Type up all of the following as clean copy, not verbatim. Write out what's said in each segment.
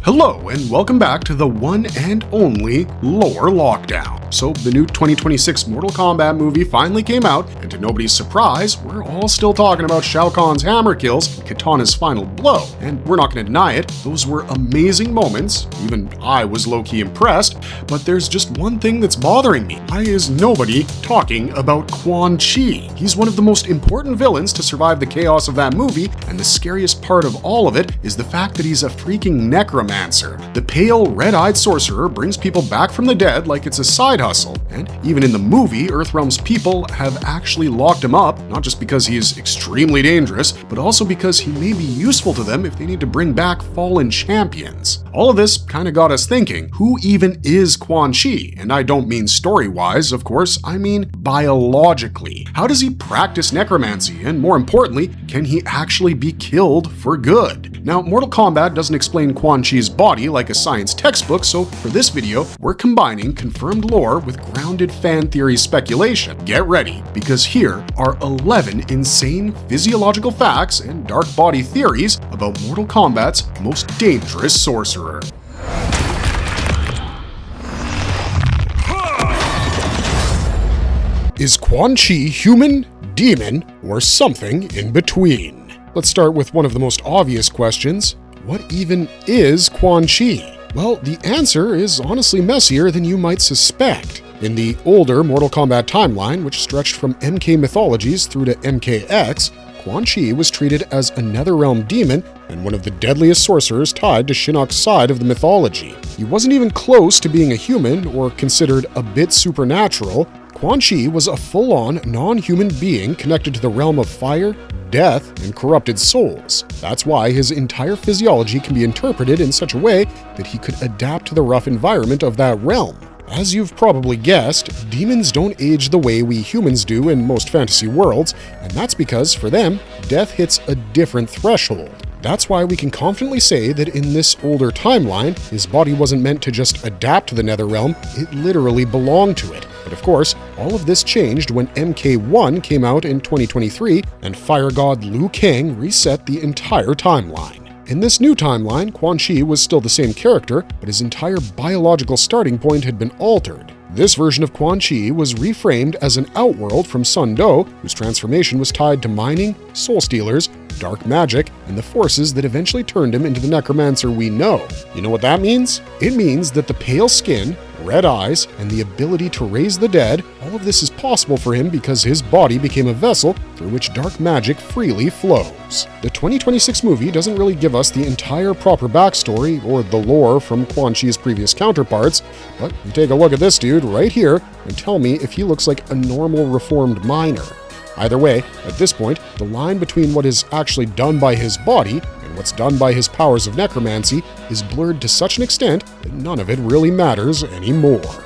Hello and welcome back to the one and only Lore Lockdown. So the new 2026 Mortal Kombat movie finally came out, and to nobody's surprise, we're all still talking about Shao Kahn's hammer kills and Kitana's final blow. And we're not going to deny it, those were amazing moments, even I was low-key impressed, but there's just one thing that's bothering me. Why is nobody talking about Quan Chi? He's one of the most important villains to survive the chaos of that movie, and the scariest part of all of it is the fact that he's a freaking necromancer. The pale, red-eyed sorcerer brings people back from the dead like it's a side hustle, and even in the movie, Earthrealm's people have actually locked him up, not just because he is extremely dangerous, but also because he may be useful to them if they need to bring back fallen champions. All of this kind of got us thinking, who even is Quan Chi? And I don't mean story-wise, of course, I mean biologically. How does he practice necromancy? And more importantly, can he actually be killed for good? Now, Mortal Kombat doesn't explain Quan Chi's body like a science textbook, so for this video, we're combining confirmed lore with grounded fan theory speculation. Get ready, because here are 11 insane physiological facts and dark body theories about Mortal Kombat's most dangerous sorcerer. Is Quan Chi human, demon, or something in between? Let's start with one of the most obvious questions. What even is Quan Chi? Well, the answer is honestly messier than you might suspect. In the older Mortal Kombat timeline, which stretched from MK mythologies through to MKX, Quan Chi was treated as a Netherrealm demon and one of the deadliest sorcerers tied to Shinnok's side of the mythology. He wasn't even close to being a human or considered a bit supernatural. Quan Chi was a full-on, non-human being connected to the realm of fire, death, and corrupted souls. That's why his entire physiology can be interpreted in such a way that he could adapt to the rough environment of that realm. As you've probably guessed, demons don't age the way we humans do in most fantasy worlds, and that's because, for them, death hits a different threshold. That's why we can confidently say that in this older timeline, his body wasn't meant to just adapt to the Netherrealm, it literally belonged to it. But of course, all of this changed when MK1 came out in 2023 and Fire God Liu Kang reset the entire timeline. In this new timeline, Quan Chi was still the same character, but his entire biological starting point had been altered. This version of Quan Chi was reframed as an outworld from Sun Do, whose transformation was tied to mining, soul stealers, dark magic, and the forces that eventually turned him into the necromancer we know. You know what that means? It means that the pale skin, red eyes, and the ability to raise the dead, all of this is possible for him because his body became a vessel through which dark magic freely flows. The 2026 movie doesn't really give us the entire proper backstory or the lore from Quan Chi's previous counterparts, but you take a look at this dude right here and tell me if he looks like a normal reformed miner. Either way, at this point, the line between what is actually done by his body and what's done by his powers of necromancy is blurred to such an extent that none of it really matters anymore.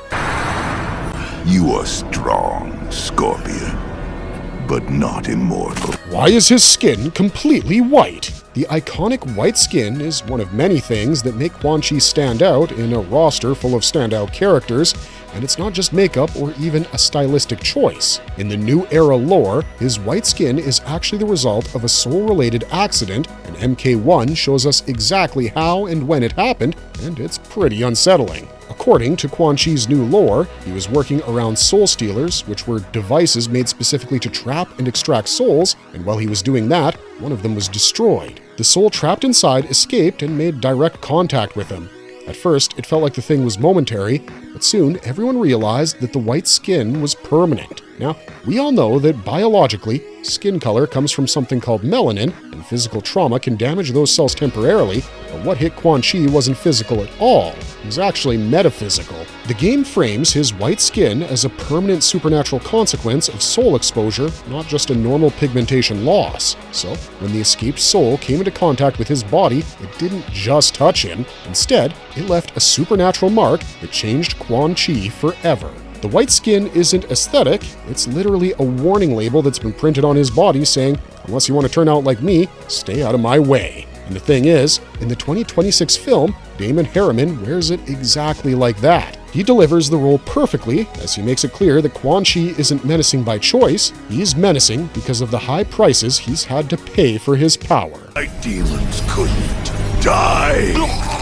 You are strong, Scorpion, but not immortal. Why is his skin completely white? The iconic white skin is one of many things that make Quan Chi stand out in a roster full of standout characters, and it's not just makeup or even a stylistic choice. In the New Era lore, his white skin is actually the result of a soul-related accident, and MK1 shows us exactly how and when it happened, and it's pretty unsettling. According to Quan Chi's new lore, he was working around soul stealers, which were devices made specifically to trap and extract souls, and while he was doing that, one of them was destroyed. The soul trapped inside escaped and made direct contact with him. At first, it felt like the thing was momentary, but soon everyone realized that the white skin was permanent. Now, we all know that biologically, skin color comes from something called melanin, and physical trauma can damage those cells temporarily, but what hit Quan Chi wasn't physical at all. It was actually metaphysical. The game frames his white skin as a permanent supernatural consequence of soul exposure, not just a normal pigmentation loss. So, when the escaped soul came into contact with his body, it didn't just touch him. Instead, it left a supernatural mark that changed Quan Chi forever. The white skin isn't aesthetic, it's literally a warning label that's been printed on his body saying, unless you want to turn out like me, stay out of my way. And the thing is, in the 2026 film, Damon Harriman wears it exactly like that. He delivers the role perfectly, as he makes it clear that Quan Chi isn't menacing by choice, he's menacing because of the high prices he's had to pay for his power. My demons couldn't. Die,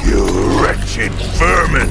you wretched vermin!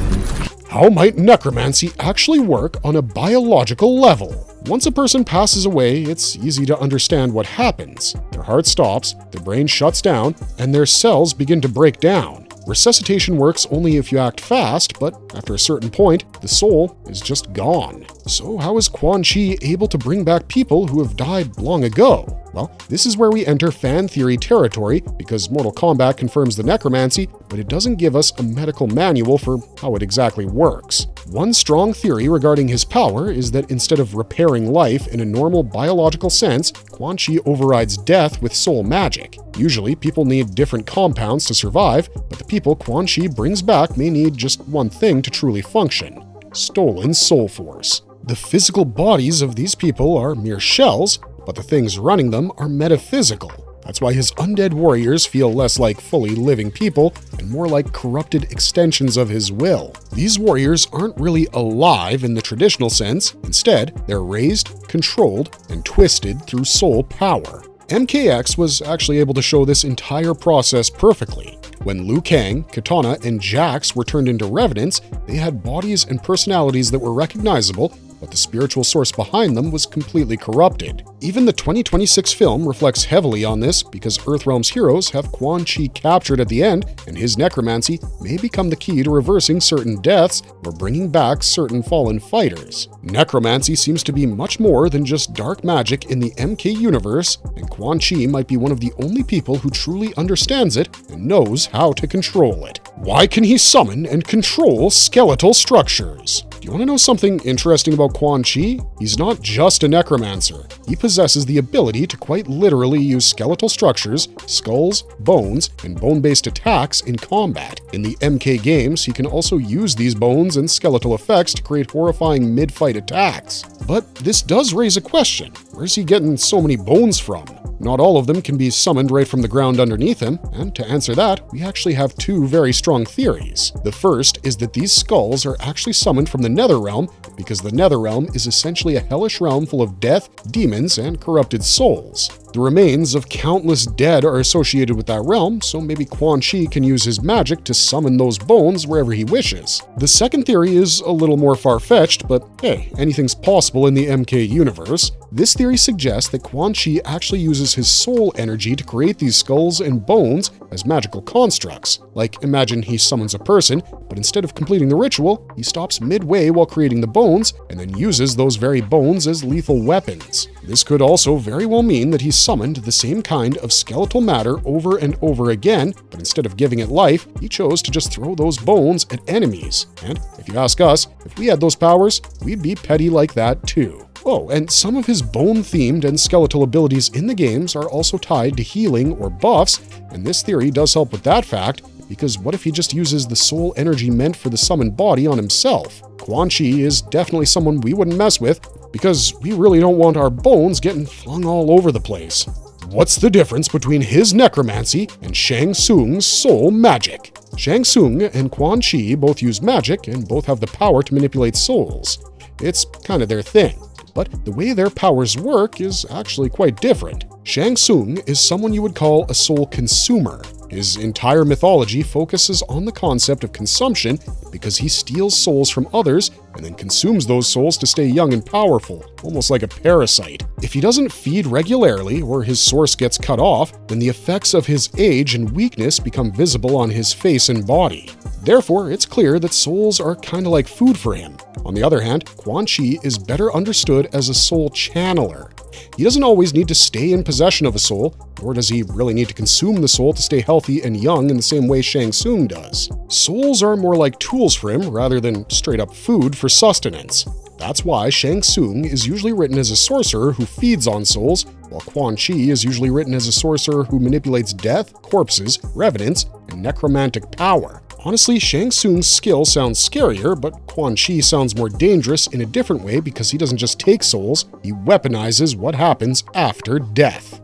How might necromancy actually work on a biological level? Once a person passes away, it's easy to understand what happens. Their heart stops, their brain shuts down, and their cells begin to break down. Resuscitation works only if you act fast, but after a certain point, the soul is just gone. So how is Quan Chi able to bring back people who have died long ago? Well, this is where we enter fan theory territory, because Mortal Kombat confirms the necromancy, but it doesn't give us a medical manual for how it exactly works. One strong theory regarding his power is that instead of repairing life in a normal biological sense, Quan Chi overrides death with soul magic. Usually, people need different compounds to survive, but the people Quan Chi brings back may need just one thing to truly function: stolen soul force. The physical bodies of these people are mere shells, but the things running them are metaphysical. That's why his undead warriors feel less like fully living people and more like corrupted extensions of his will. These warriors aren't really alive in the traditional sense. Instead, they're raised, controlled, and twisted through soul power. MKX was actually able to show this entire process perfectly. When Liu Kang, Kitana, and Jax were turned into revenants, they had bodies and personalities that were recognizable, but the spiritual source behind them was completely corrupted. Even the 2026 film reflects heavily on this because Earthrealm's heroes have Quan Chi captured at the end, and his necromancy may become the key to reversing certain deaths or bringing back certain fallen fighters. Necromancy seems to be much more than just dark magic in the MK universe, and Quan Chi might be one of the only people who truly understands it and knows how to control it. Why can he summon and control skeletal structures? Do you want to know something interesting about Quan Chi? He's not just a necromancer. He possesses the ability to quite literally use skeletal structures, skulls, bones, and bone-based attacks in combat. In the MK games, he can also use these bones and skeletal effects to create horrifying mid-fight attacks. But this does raise a question. Where's he getting so many bones from? Not all of them can be summoned right from the ground underneath him, and to answer that, we actually have two very strong theories. The first is that these skulls are actually summoned from the Netherrealm, because the Netherrealm is essentially a hellish realm full of death, demons, and corrupted souls. The remains of countless dead are associated with that realm, so maybe Quan Chi can use his magic to summon those bones wherever he wishes. The second theory is a little more far-fetched, but hey, anything's possible in the MK universe. This theory suggests that Quan Chi actually uses his soul energy to create these skulls and bones as magical constructs. Like, imagine he summons a person, but instead of completing the ritual, he stops midway while creating the bones, and then uses those very bones as lethal weapons. This could also very well mean that he summoned the same kind of skeletal matter over and over again, but instead of giving it life, he chose to just throw those bones at enemies. And if you ask us, if we had those powers, we'd be petty like that too. Oh, and some of his bone-themed and skeletal abilities in the games are also tied to healing or buffs, and this theory does help with that fact, because what if he just uses the soul energy meant for the summoned body on himself? Quan Chi is definitely someone we wouldn't mess with, because we really don't want our bones getting flung all over the place. What's the difference between his necromancy and Shang Tsung's soul magic? Shang Tsung and Quan Chi both use magic and both have the power to manipulate souls. It's kind of their thing. But the way their powers work is actually quite different. Shang Tsung is someone you would call a soul consumer. His entire mythology focuses on the concept of consumption because he steals souls from others and then consumes those souls to stay young and powerful, almost like a parasite. If he doesn't feed regularly or his source gets cut off, then the effects of his age and weakness become visible on his face and body. Therefore, it's clear that souls are kind of like food for him. On the other hand, Quan Chi is better understood as a soul channeler. He doesn't always need to stay in possession of a soul, nor does he really need to consume the soul to stay healthy and young in the same way Shang Tsung does. Souls are more like tools for him rather than straight-up food for sustenance. That's why Shang Tsung is usually written as a sorcerer who feeds on souls, while Quan Chi is usually written as a sorcerer who manipulates death, corpses, revenants, and necromantic power. Honestly, Shang Tsung's skill sounds scarier, but Quan Chi sounds more dangerous in a different way because he doesn't just take souls, he weaponizes what happens after death.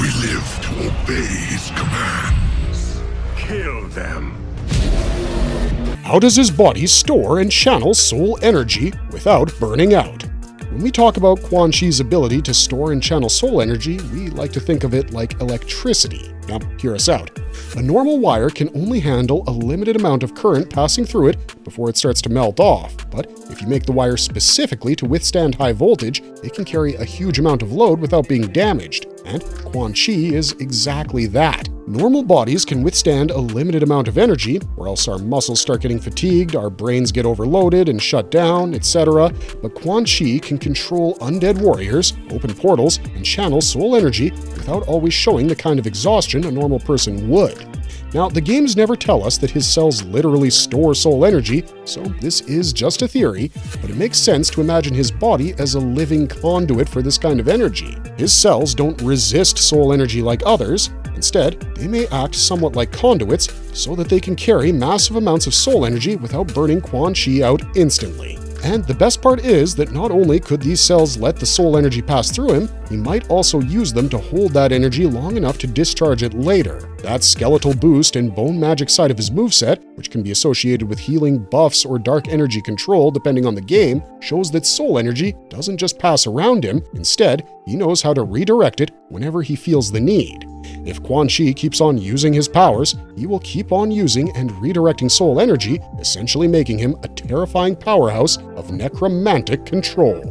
We live to obey his commands. Kill them. How does his body store and channel soul energy without burning out? When we talk about Quan Chi's ability to store and channel soul energy, we like to think of it like electricity. Now, hear us out. A normal wire can only handle a limited amount of current passing through it before it starts to melt off. But if you make the wire specifically to withstand high voltage, it can carry a huge amount of load without being damaged. And Quan Chi is exactly that. Normal bodies can withstand a limited amount of energy, or else our muscles start getting fatigued, our brains get overloaded and shut down, etc. But Quan Chi can control undead warriors, open portals, and channel soul energy without always showing the kind of exhaustion a normal person would. Now, the games never tell us that his cells literally store soul energy, so this is just a theory, but it makes sense to imagine his body as a living conduit for this kind of energy. His cells don't resist soul energy like others. Instead, they may act somewhat like conduits so that they can carry massive amounts of soul energy without burning Quan Chi out instantly. And the best part is that not only could these cells let the soul energy pass through him, he might also use them to hold that energy long enough to discharge it later. That skeletal boost and bone magic side of his moveset, which can be associated with healing, buffs, or dark energy control depending on the game, shows that soul energy doesn't just pass around him. Instead, he knows how to redirect it whenever he feels the need. If Quan Chi keeps on using his powers, he will keep on using and redirecting soul energy, essentially making him a terrifying powerhouse of necromantic control.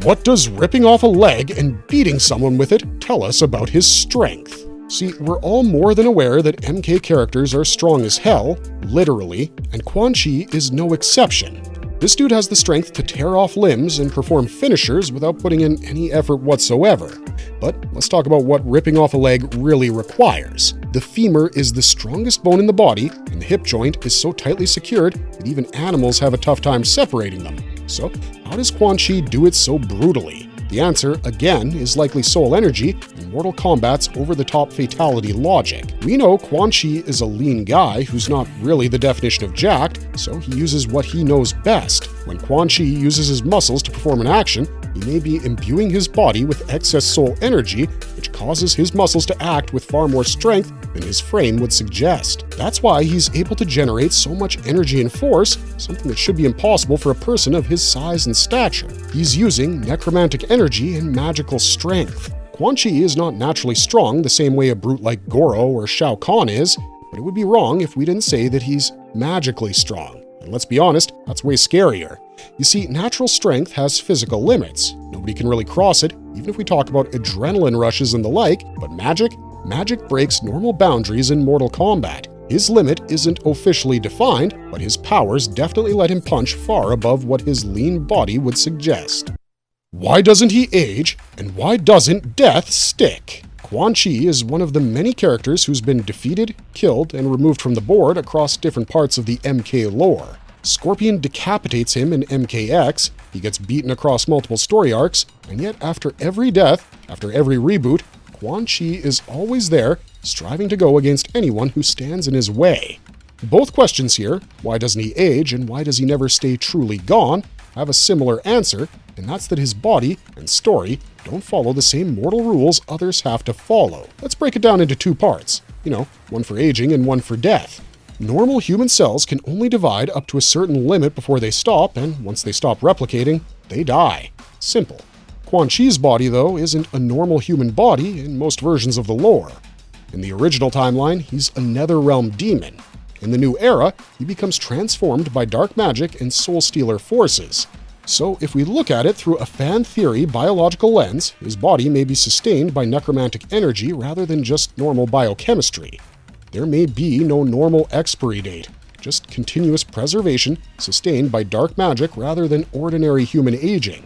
What does ripping off a leg and beating someone with it tell us about his strength? See, we're all more than aware that MK characters are strong as hell, literally, and Quan Chi is no exception. This dude has the strength to tear off limbs and perform finishers without putting in any effort whatsoever. But let's talk about what ripping off a leg really requires. The femur is the strongest bone in the body, and the hip joint is so tightly secured that even animals have a tough time separating them. So, how does Quan Chi do it so brutally? The answer, again, is likely soul energy and Mortal Kombat's over-the-top fatality logic. We know Quan Chi is a lean guy who's not really the definition of jacked, so he uses what he knows best. When Quan Chi uses his muscles to perform an action, he may be imbuing his body with excess soul energy, which causes his muscles to act with far more strength than his frame would suggest. That's why he's able to generate so much energy and force, something that should be impossible for a person of his size and stature. He's using necromantic energy and magical strength. Quan Chi is not naturally strong the same way a brute like Goro or Shao Kahn is, but it would be wrong if we didn't say that he's magically strong. And let's be honest, that's way scarier. You see, natural strength has physical limits. Nobody can really cross it, even if we talk about adrenaline rushes and the like, but magic breaks normal boundaries in Mortal Kombat. His limit isn't officially defined, but his powers definitely let him punch far above what his lean body would suggest. Why doesn't he age, and why doesn't death stick? Quan Chi is one of the many characters who's been defeated, killed, and removed from the board across different parts of the MK lore. Scorpion decapitates him in MKX, he gets beaten across multiple story arcs, and yet after every death, after every reboot, Quan Chi is always there, striving to go against anyone who stands in his way. Both questions here, why doesn't he age and why does he never stay truly gone, have a similar answer, and that's that his body and story don't follow the same mortal rules others have to follow. Let's break it down into two parts. One for aging and one for death. Normal human cells can only divide up to a certain limit before they stop, and once they stop replicating, they die. Simple. Quan Chi's body, though, isn't a normal human body in most versions of the lore. In the original timeline, he's a Netherrealm demon. In the new era, he becomes transformed by dark magic and soul stealer forces. So if we look at it through a fan theory biological lens, his body may be sustained by necromantic energy rather than just normal biochemistry. There may be no normal expiry date, just continuous preservation sustained by dark magic rather than ordinary human aging.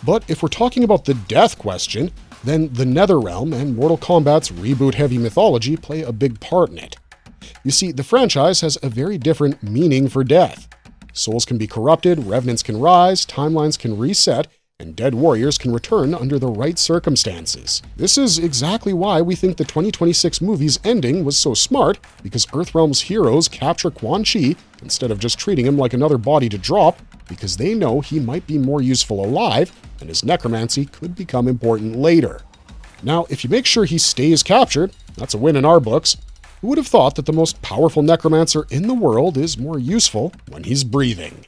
But if we're talking about the death question, then the Netherrealm and Mortal Kombat's reboot-heavy mythology play a big part in it. You see, the franchise has a very different meaning for death. Souls can be corrupted, revenants can rise, timelines can reset, and dead warriors can return under the right circumstances. This is exactly why we think the 2026 movie's ending was so smart, because Earthrealm's heroes capture Quan Chi instead of just treating him like another body to drop, because they know he might be more useful alive, and his necromancy could become important later. Now, if you make sure he stays captured, that's a win in our books. Who would have thought that the most powerful necromancer in the world is more useful when he's breathing?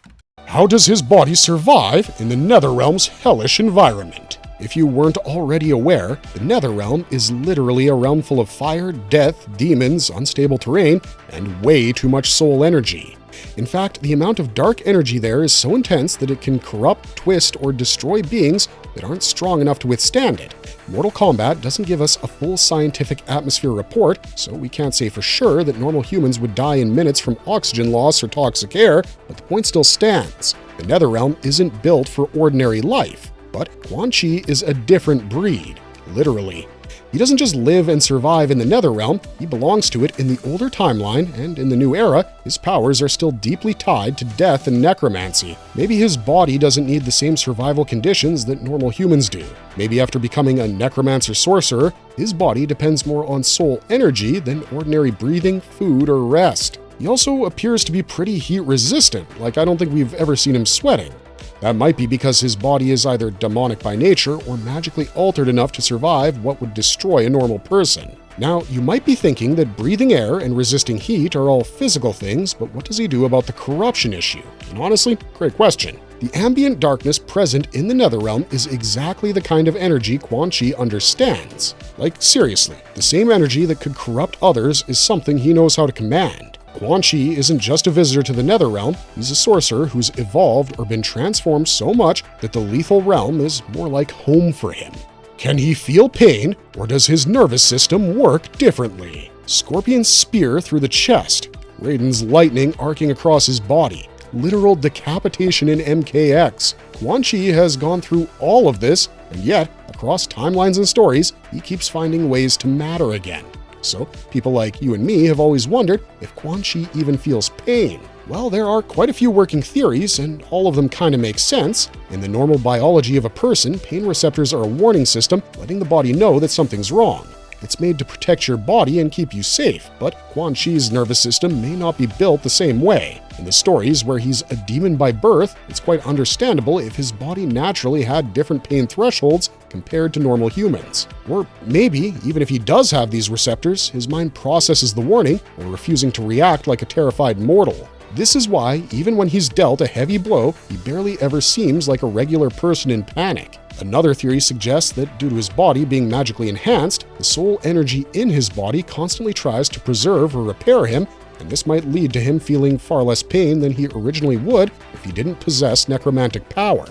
How does his body survive in the Netherrealm's hellish environment? If you weren't already aware, the Netherrealm is literally a realm full of fire, death, demons, unstable terrain, and way too much soul energy. In fact, the amount of dark energy there is so intense that it can corrupt, twist, or destroy beings that aren't strong enough to withstand it. Mortal Kombat doesn't give us a full scientific atmosphere report, so we can't say for sure that normal humans would die in minutes from oxygen loss or toxic air, but the point still stands. The Netherrealm isn't built for ordinary life, but Quan Chi is a different breed, literally. He doesn't just live and survive in the Netherrealm, he belongs to it in the older timeline, and in the new era, his powers are still deeply tied to death and necromancy. Maybe his body doesn't need the same survival conditions that normal humans do. Maybe after becoming a necromancer sorcerer, his body depends more on soul energy than ordinary breathing, food, or rest. He also appears to be pretty heat resistant, like I don't think we've ever seen him sweating. That might be because his body is either demonic by nature or magically altered enough to survive what would destroy a normal person. Now, you might be thinking that breathing air and resisting heat are all physical things, but what does he do about the corruption issue? And honestly, great question. The ambient darkness present in the Netherrealm is exactly the kind of energy Quan Chi understands. Like, seriously, the same energy that could corrupt others is something he knows how to command. Quan Chi isn't just a visitor to the Netherrealm, he's a sorcerer who's evolved or been transformed so much that the lethal realm is more like home for him. Can he feel pain, or does his nervous system work differently? Scorpion's spear through the chest, Raiden's lightning arcing across his body, literal decapitation in MKX. Quan Chi has gone through all of this, and yet, across timelines and stories, he keeps finding ways to matter again. So, people like you and me have always wondered if Quan Chi even feels pain. Well, there are quite a few working theories, and all of them kind of make sense. In the normal biology of a person, pain receptors are a warning system letting the body know that something's wrong. It's made to protect your body and keep you safe, but Quan Chi's nervous system may not be built the same way. In the stories where he's a demon by birth, it's quite understandable if his body naturally had different pain thresholds compared to normal humans. Or maybe, even if he does have these receptors, his mind processes the warning while refusing to react like a terrified mortal. This is why, even when he's dealt a heavy blow, he barely ever seems like a regular person in panic. Another theory suggests that due to his body being magically enhanced, the soul energy in his body constantly tries to preserve or repair him, and this might lead to him feeling far less pain than he originally would if he didn't possess necromantic power.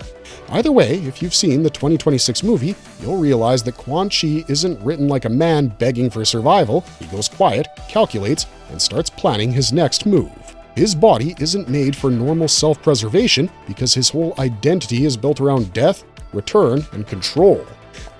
Either way, if you've seen the 2026 movie, you'll realize that Quan Chi isn't written like a man begging for survival. He goes quiet, calculates, and starts planning his next move. His body isn't made for normal self-preservation because his whole identity is built around death, return, and control.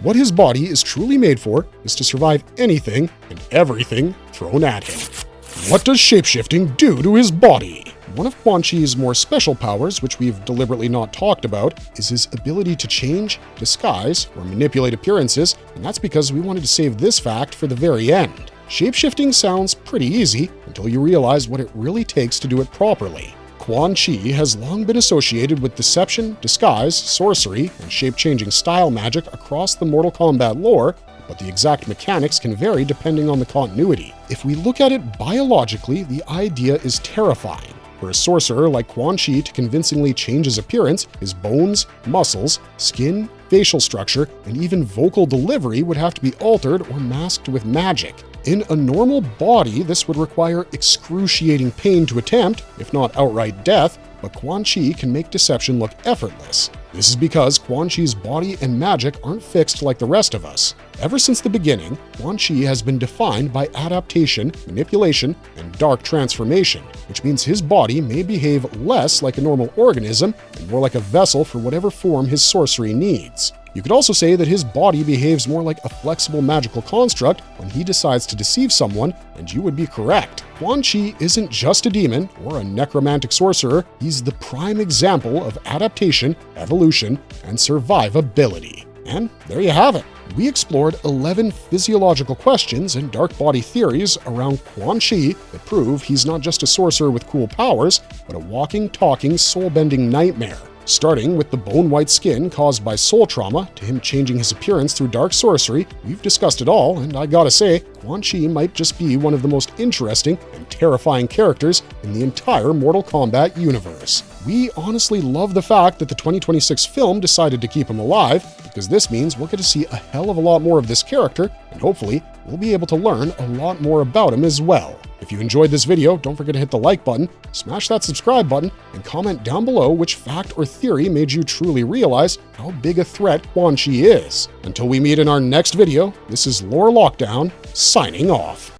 What his body is truly made for is to survive anything and everything thrown at him. What does shapeshifting do to his body? One of Quan Chi's more special powers, which we've deliberately not talked about, is his ability to change, disguise, or manipulate appearances, and that's because we wanted to save this fact for the very end. Shapeshifting sounds pretty easy until you realize what it really takes to do it properly. Quan Chi has long been associated with deception, disguise, sorcery, and shape-changing style magic across the Mortal Kombat lore, but the exact mechanics can vary depending on the continuity. If we look at it biologically, the idea is terrifying. For a sorcerer like Quan Chi to convincingly change his appearance, his bones, muscles, skin, facial structure, and even vocal delivery would have to be altered or masked with magic. In a normal body, this would require excruciating pain to attempt, if not outright death, but Quan Chi can make deception look effortless. This is because Quan Chi's body and magic aren't fixed like the rest of us. Ever since the beginning, Quan Chi has been defined by adaptation, manipulation, and dark transformation, which means his body may behave less like a normal organism and more like a vessel for whatever form his sorcery needs. You could also say that his body behaves more like a flexible magical construct when he decides to deceive someone, and you would be correct. Quan Chi isn't just a demon or a necromantic sorcerer, he's the prime example of adaptation, evolution, and survivability. And there you have it. We explored 11 physiological questions and dark body theories around Quan Chi that prove he's not just a sorcerer with cool powers, but a walking, talking, soul-bending nightmare. Starting with the bone-white skin caused by soul trauma to him changing his appearance through dark sorcery, we've discussed it all, and I gotta say, Quan Chi might just be one of the most interesting and terrifying characters in the entire Mortal Kombat universe. We honestly love the fact that the 2026 film decided to keep him alive, because this means we'll get to see a hell of a lot more of this character, and hopefully, we'll be able to learn a lot more about him as well. If you enjoyed this video, don't forget to hit the like button, smash that subscribe button, and comment down below which fact or theory made you truly realize how big a threat Quan Chi is. Until we meet in our next video, this is Lore Lockdown, signing off.